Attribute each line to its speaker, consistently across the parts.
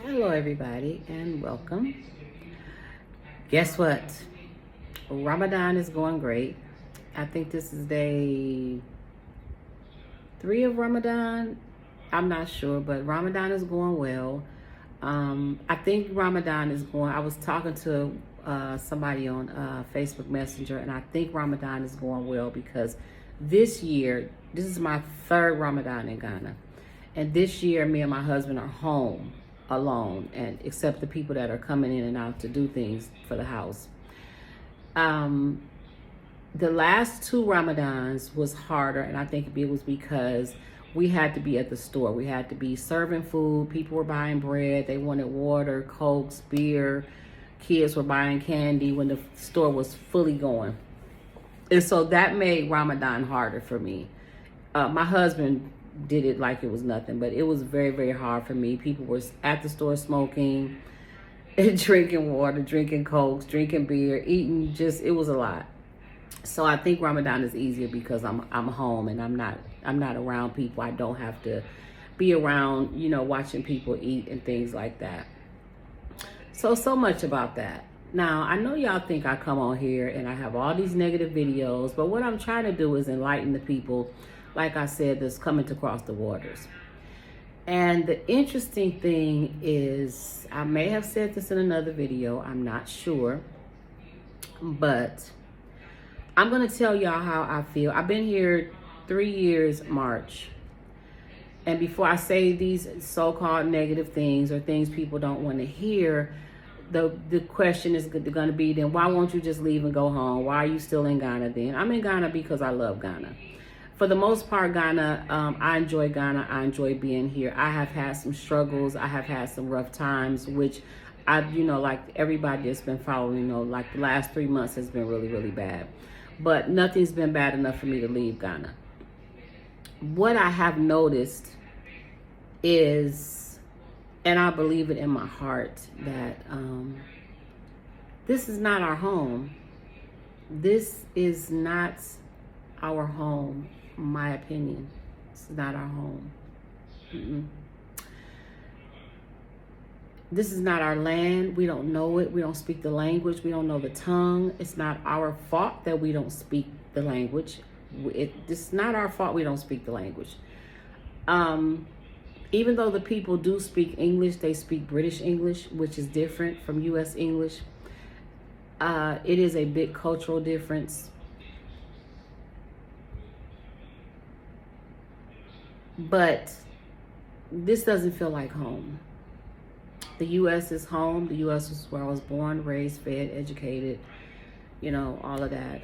Speaker 1: Hello, everybody, and welcome. Guess what? Ramadan is going great. I think this is day 3 of Ramadan. I'm not sure, but Ramadan is going well. I think Ramadan is going. I was talking to somebody on Facebook Messenger, and I think Ramadan is going well because this year, this is my third Ramadan in Ghana, and this year, me and my husband are home alone, and except the people that are coming in and out to do things for the house. The last two Ramadans was harder, and I think it was because we had to be at the store. We had to be serving food. People were buying bread. They wanted water, Cokes, beer. Kids were buying candy when the store was fully going. And so that made Ramadan harder for me. My husband did it like it was nothing, but it was very, very hard for me. People were at the store smoking and drinking water, drinking Cokes, drinking beer, eating, it was a lot. So I think Ramadan is easier because I'm home and I'm not around people. I don't have to be around, watching people eat and things like that. So much about that. Now, I know y'all think I come on here and I have all these negative videos, but what I'm trying to do is enlighten the people, like I said, that's coming to cross the waters. And the interesting thing is, I may have said this in another video, I'm not sure, but I'm going to tell y'all how I feel. I've been here 3 years, March. And before I say these so-called negative things or things people don't want to hear, the question is going to be, then why won't you just leave and go home? Why are you still in Ghana then? I'm in Ghana because I love Ghana. For the most part, Ghana, I enjoy Ghana. I enjoy being here. I have had some struggles. I have had some rough times, which like everybody that's been following, like the last 3 months has been really, really bad. But nothing's been bad enough for me to leave Ghana. What I have noticed is, and I believe it in my heart, that this is not our home. This is not our home, in my opinion. It's not our home. This is not our land. We don't know it. We don't speak the language. We don't know the tongue. It's not our fault that we don't speak the language. It's not our fault we don't speak the language. Even though the people do speak English, they speak British English, which is different from U.S. English. It is a big cultural difference. But this doesn't feel like home. The U.S. is home. The U.S. is where I was born, raised, fed, educated, all of that.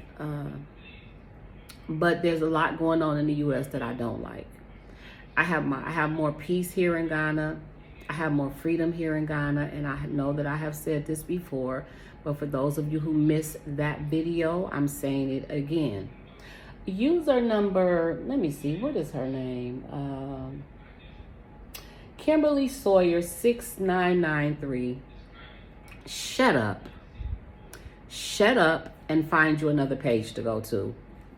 Speaker 1: But there's a lot going on in the U.S. that I don't like. I have more peace here in Ghana. I have more freedom here in Ghana, and I know that I have said this before, but for those of you who missed that video, I'm saying it again. User number, let me see, what is her name? Kimberly Sawyer 6993. Shut up and find you another page to go to.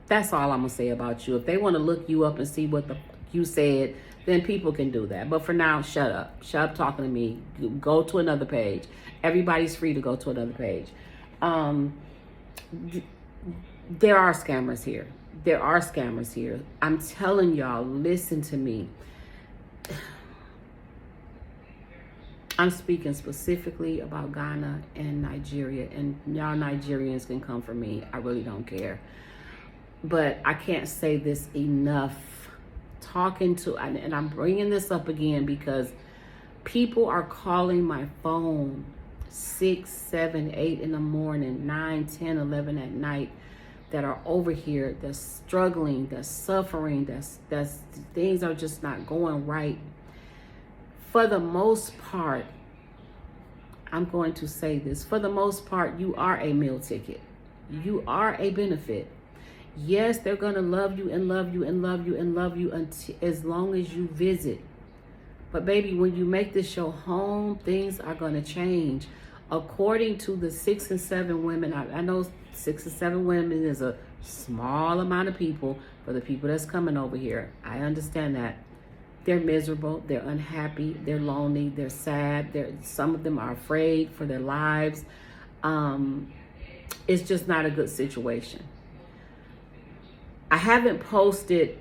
Speaker 1: That's all I'm gonna say about you. If they want to look you up and see what you said, then people can do that. But for now, shut up talking to me. Go to another page. Everybody's free to go to another page. There are scammers here. I'm telling y'all, listen to me. I'm speaking specifically about Ghana and Nigeria, and y'all Nigerians can come for me. I really don't care. But I can't say this enough. And I'm bringing this up again because people are calling my phone 6, 7, 8 in the morning, 9, 10, 11 at night, that are over here, that's struggling, that's suffering, that's things are just not going right. For the most part, I'm going to say this, for the most part, you are a meal ticket. You are a benefit. Yes, they're going to love you and love you and love you and love you as long as you visit. But baby, when you make this your home, things are going to change. According to the 6 and 7 women, I know 6 or 7 women is a small amount of people for the people that's coming over here. I understand that. They're miserable, they're unhappy, they're lonely, they're sad. Some of them are afraid for their lives. It's just not a good situation. I haven't posted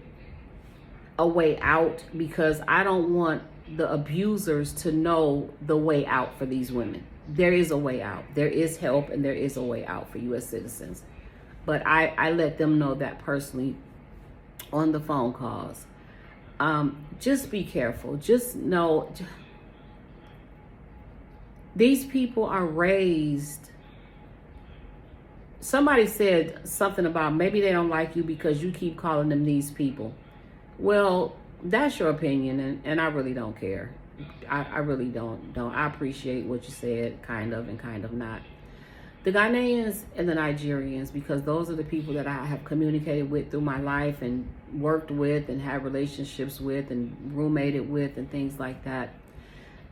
Speaker 1: a way out because I don't want the abusers to know the way out for these women. There is a way out. There is help and there is a way out for U.S. citizens. But I let them know that personally on the phone calls. Just be careful. Just know these people are raised. Somebody said something about maybe they don't like you because you keep calling them these people. Well, that's your opinion, and I really don't care. I really don't. I appreciate what you said, kind of and kind of not. The Ghanaians and the Nigerians, because those are the people that I have communicated with through my life and worked with and had relationships with and roommated with and things like that.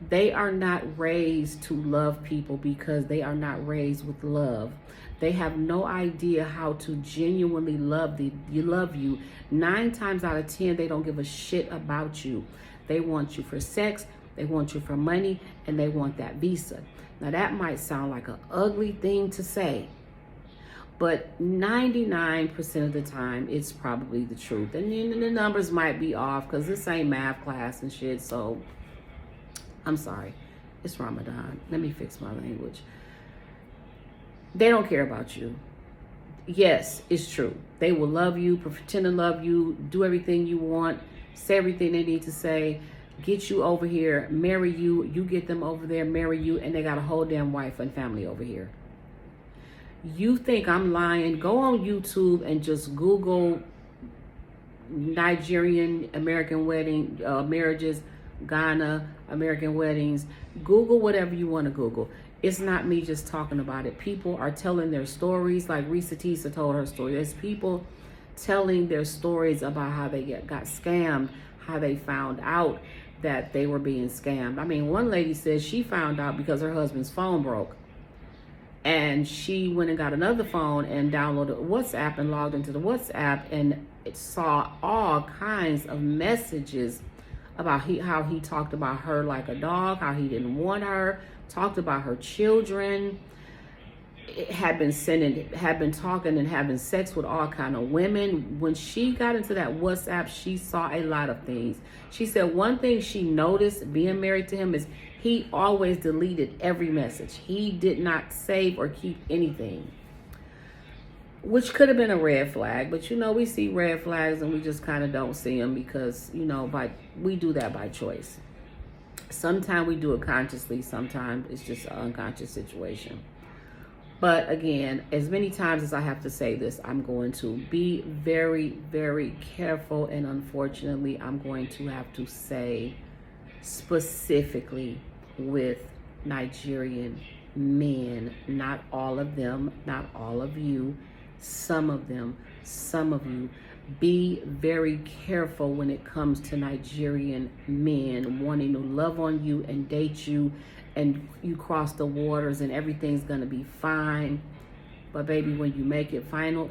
Speaker 1: They are not raised to love people because they are not raised with love. They have no idea how to genuinely love you. 9 times out of 10, they don't give a shit about you. They want you for sex, they want you for money, and they want that visa. Now that might sound like an ugly thing to say, but 99% of the time, it's probably the truth. And then the numbers might be off because this ain't math class and shit, so I'm sorry. It's Ramadan. Let me fix my language. They don't care about you. Yes, it's true. They will love you, pretend to love you, do everything you want, say everything they need to say, get you over here, marry you, you get them over there, marry you, and they got a whole damn wife and family over here. You think I'm lying? Go on YouTube and just Google Nigerian American wedding marriages, Ghana American weddings. Google whatever you want to Google. It's not me just talking about it. People are telling their stories, like Risa Tisa told her story. There's people telling their stories about how they got scammed, how they found out that they were being scammed. I mean, one lady says she found out because her husband's phone broke. And she went and got another phone and downloaded WhatsApp and logged into the WhatsApp, and it saw all kinds of messages about how he talked about her like a dog, how he didn't want her, talked about her children, had been talking and having sex with all kind of women. When she got into that WhatsApp, she saw a lot of things. She said one thing she noticed being married to him is he always deleted every message. He did not save or keep anything, which could have been a red flag. But we see red flags and we just kind of don't see them because we do that by choice. Sometimes we do it consciously, sometimes it's just an unconscious situation. But again, as many times as I have to say this, I'm going to be very, very careful. And unfortunately, I'm going to have to say specifically with Nigerian men, not all of them, not all of you, some of them, some of you. Be very careful when it comes to Nigerian men wanting to love on you and date you, and you cross the waters and everything's gonna be fine. But baby, when you make it final,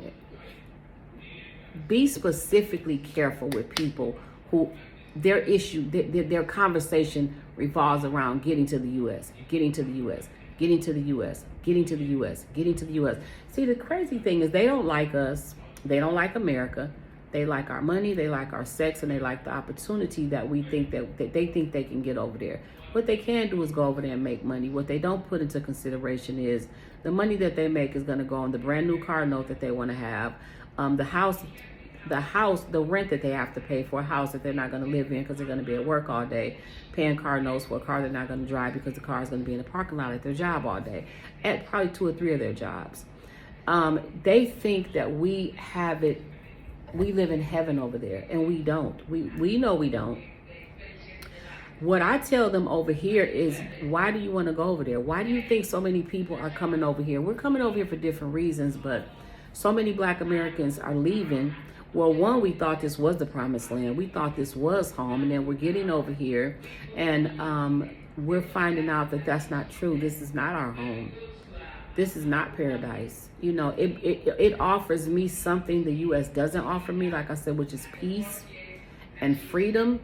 Speaker 1: be specifically careful with people who their issue, their conversation revolves around getting to the U.S., getting to the U.S., getting to the U.S., getting to the U.S., getting to the U.S. See, the crazy thing is they don't like us. They don't like America. They like our money, they like our sex, and they like the opportunity that we think that they think they can get over there. What they can do is go over there and make money. What they don't put into consideration is the money that they make is going to go on the brand new car note that they want to have, the rent that they have to pay for a house that they're not going to live in because they're going to be at work all day, paying car notes for a car they're not going to drive because the car is going to be in the parking lot at their job all day, at probably 2 or 3 of their jobs. They think that we have it. We live in heaven over there, and we don't. We know we don't. What I tell them over here is, why do you want to go over there? Why do you think so many people are coming over here? We're coming over here for different reasons, but so many Black Americans are leaving. Well, one, we thought this was the promised land. We thought this was home, and then we're getting over here, and we're finding out that that's not true. This is not our home. This is not paradise. It offers me something the U.S. doesn't offer me, like I said, which is peace and freedom.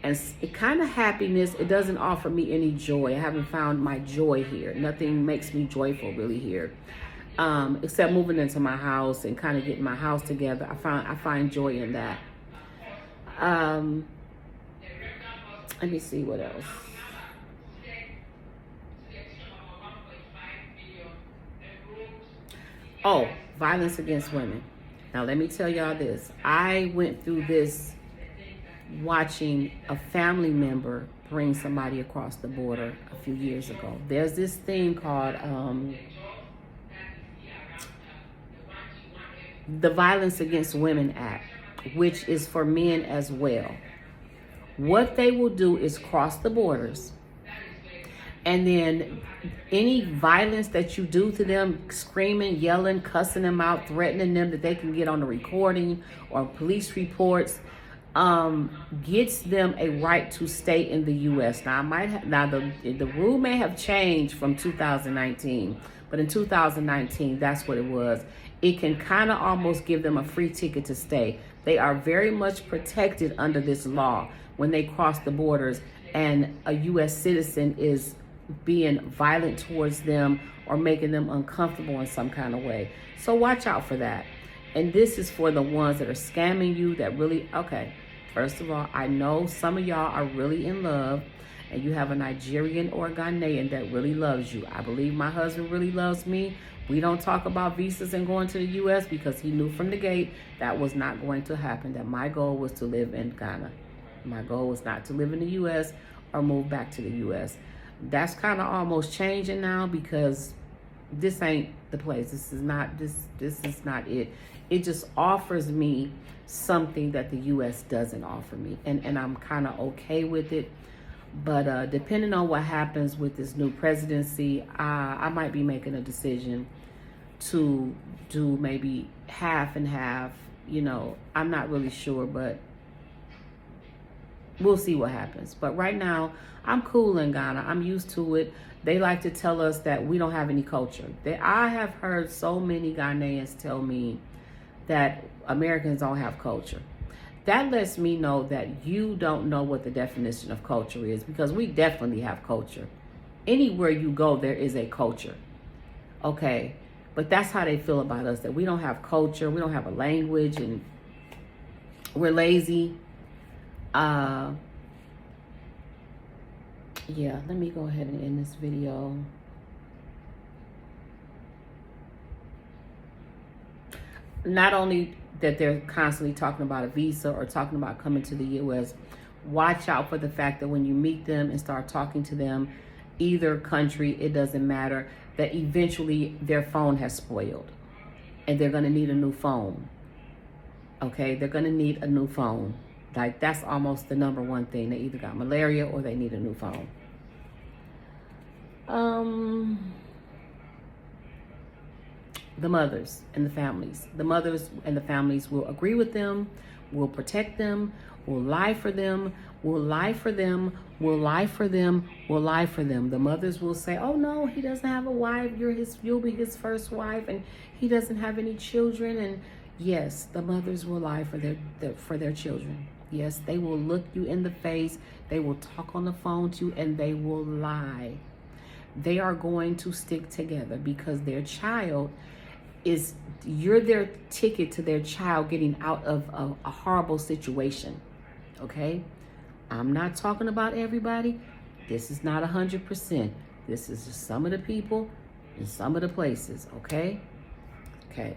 Speaker 1: And it kind of happiness, it doesn't offer me any joy. I haven't found my joy here. Nothing makes me joyful really here, except moving into my house and kind of getting my house together. I find joy in that. Let me see what else. Oh, violence against women. Now let me tell y'all this. I went through this watching a family member bring somebody across the border a few years ago. There's this thing called the Violence Against Women Act, which is for men as well. What they will do is cross the borders, and then any violence that you do to them, screaming, yelling, cussing them out, threatening them that they can get on the recording or police reports, gets them a right to stay in the U.S. Now, the rule may have changed from 2019, but in 2019, that's what it was. It can kind of almost give them a free ticket to stay. They are very much protected under this law when they cross the borders and a U.S. citizen is being violent towards them or making them uncomfortable in some kind of way. So watch out for that. And this is for the ones that are scamming you that really, okay, first of all, I know some of y'all are really in love and you have a Nigerian or a Ghanaian that really loves you. I believe my husband really loves me. We don't talk about visas and going to the U.S. because he knew from the gate that was not going to happen, that my goal was to live in Ghana. My goal was not to live in the U.S. or move back to the U.S. That's kind of almost changing now because this ain't the place. This is not it. It just offers me something that the U.S. doesn't offer me. And I'm kind of okay with it. But depending on what happens with this new presidency, I might be making a decision to do maybe half and half. You know, I'm not really sure, but we'll see what happens. But right now, I'm cool in Ghana. I'm used to it. They like to tell us that we don't have any culture. I have heard so many Ghanaians tell me that Americans don't have culture. That lets me know that you don't know what the definition of culture is, because we definitely have culture. Anywhere you go, there is a culture. Okay? But that's how they feel about us, that we don't have culture, we don't have a language, and we're lazy. Yeah, let me go ahead and end this video. Not only that they're constantly talking about a visa or talking about coming to the U.S., watch out for the fact that when you meet them and start talking to them, either country, it doesn't matter, that eventually their phone has spoiled and they're going to need a new phone. Okay, they're going to need a new phone. Like, that's almost the number one thing. They either got malaria or they need a new phone. The mothers and the families. The mothers and the families will agree with them, will protect them, will lie for them, will lie for them, will lie for them, will lie for them. The mothers will say, oh no, he doesn't have a wife, you'll be his first wife, and he doesn't have any children. And yes, the mothers will lie for their children. Yes, they will look you in the face, they will talk on the phone to you, and they will lie. They are going to stick together because their child you're their ticket to their child getting out of a horrible situation. Okay? I'm not talking about everybody. This is not 100%. This is just some of the people and some of the places. Okay? Okay.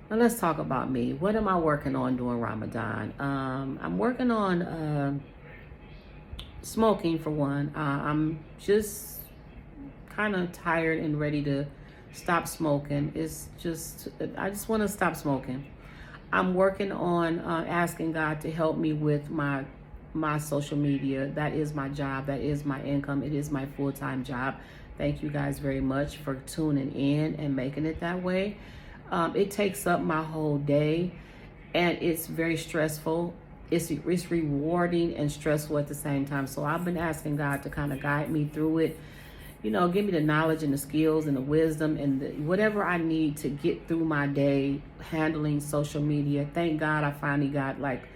Speaker 1: Now let's talk about me. What am I working on during Ramadan? I'm working on smoking, for one. I'm just kind of tired and ready to stop smoking. I just want to stop smoking. I'm working on asking God to help me with my social media. That is my job. That is my income. It is my full-time job. Thank you guys very much for tuning in and making it that way. It takes up my whole day, and it's very stressful. It's rewarding and stressful at the same time. So I've been asking God to kind of guide me through it. You know, give me the knowledge and the skills and the wisdom and whatever I need to get through my day handling social media. Thank God I finally got like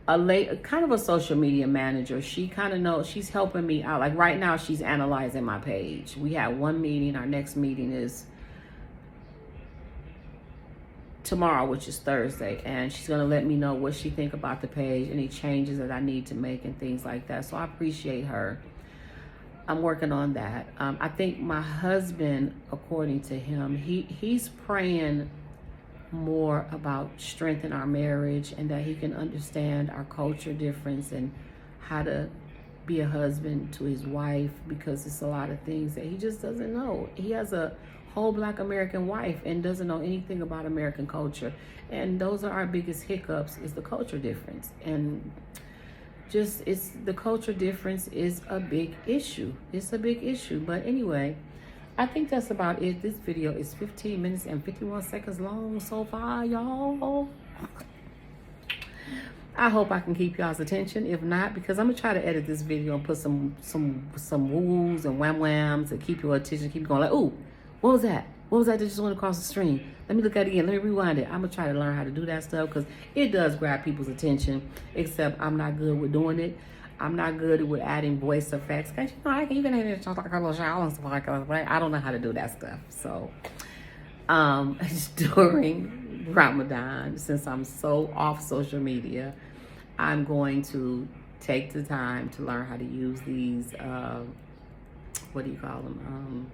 Speaker 1: kind of a social media manager. She kind of knows, she's helping me out. Like right now, she's analyzing my page. We had one meeting. Our next meeting is tomorrow, which is Thursday, and she's going to let me know what she think about the page, any changes that I need to make and things like that. So I appreciate her. I'm working on that. I think my husband, according to him, he's praying more about strength in our marriage, and that he can understand our culture difference and how to be a husband to his wife, because it's a lot of things that he just doesn't know. He has a whole Black American wife and doesn't know anything about American culture, and those are our biggest hiccups, is the culture difference. And just, it's the culture difference is a big issue. It's a big issue. But anyway, I think that's about it. This video is 15 minutes and 51 seconds long so far, y'all. I hope I can keep y'all's attention. If not, because I'm gonna try to edit this video and put some woos and wham whams to keep your attention, keep going like, ooh, what was that? What was that just went across the stream? Let me look at it again. Let me rewind it. I'm gonna try to learn how to do that stuff, because it does grab people's attention, except I'm not good with doing it. I'm not good with adding voice effects. Cause you know, I can even add like a little shower and stuff like that, but I don't know how to do that stuff. So, during Ramadan, since I'm so off social media, I'm going to take the time to learn how to use these, what do you call them?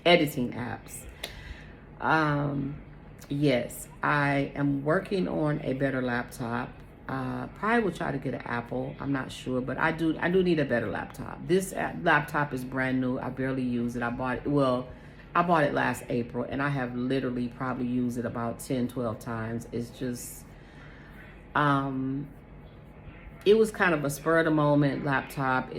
Speaker 1: Editing apps. Yes, I am working on a better laptop. Probably will try to get an Apple. I'm not sure, but I do need a better laptop. This laptop is brand new. I barely use it. I bought it last April, and I have literally probably used it about 10, 12 times. It's just, it was kind of a spur of the moment laptop.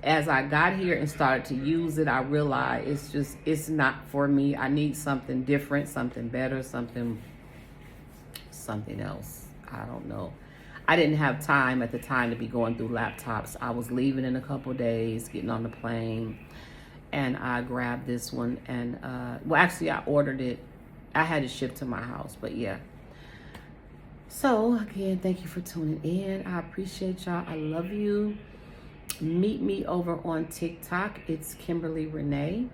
Speaker 1: As I got here and started to use it, I realized it's not for me. I need something different, something better, something else. I don't know. I didn't have time at the time to be going through laptops. I was leaving in a couple days, getting on the plane, and I grabbed this one. And well, actually, I ordered it. I had it shipped to my house, but yeah. So again, thank you for tuning in. I appreciate y'all. I love you. Meet me over on TikTok. It's Kimberly Renee.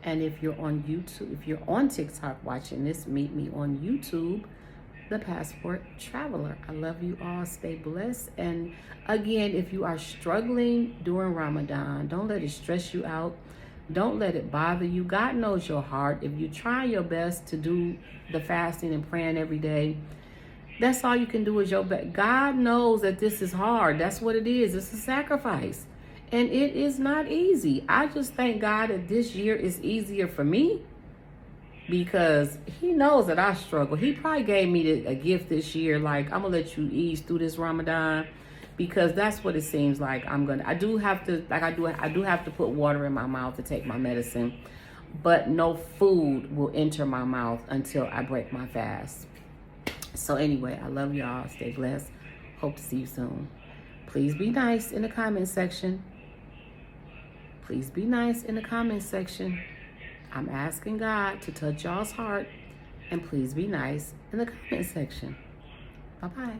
Speaker 1: And if you're on YouTube, if you're on TikTok watching this, meet me on YouTube, The Passport Traveler. I love you all. Stay blessed. And again, if you are struggling during Ramadan, don't let it stress you out. Don't let it bother you. God knows your heart. If you try your best to do the fasting and praying every day, that's all you can do is your best. God knows that this is hard. That's what it is. It's a sacrifice. And it is not easy. I just thank God that this year is easier for me, because he knows that I struggle. He probably gave me a gift this year, like, I'm gonna let you ease through this Ramadan, because that's what it seems like. I do have to put water in my mouth to take my medicine, but no food will enter my mouth until I break my fast. So anyway, I love y'all. Stay blessed. Hope to see you soon. Please be nice in the comment section. Please be nice in the comment section. I'm asking God to touch y'all's heart, and please be nice in the comment section. Bye-bye.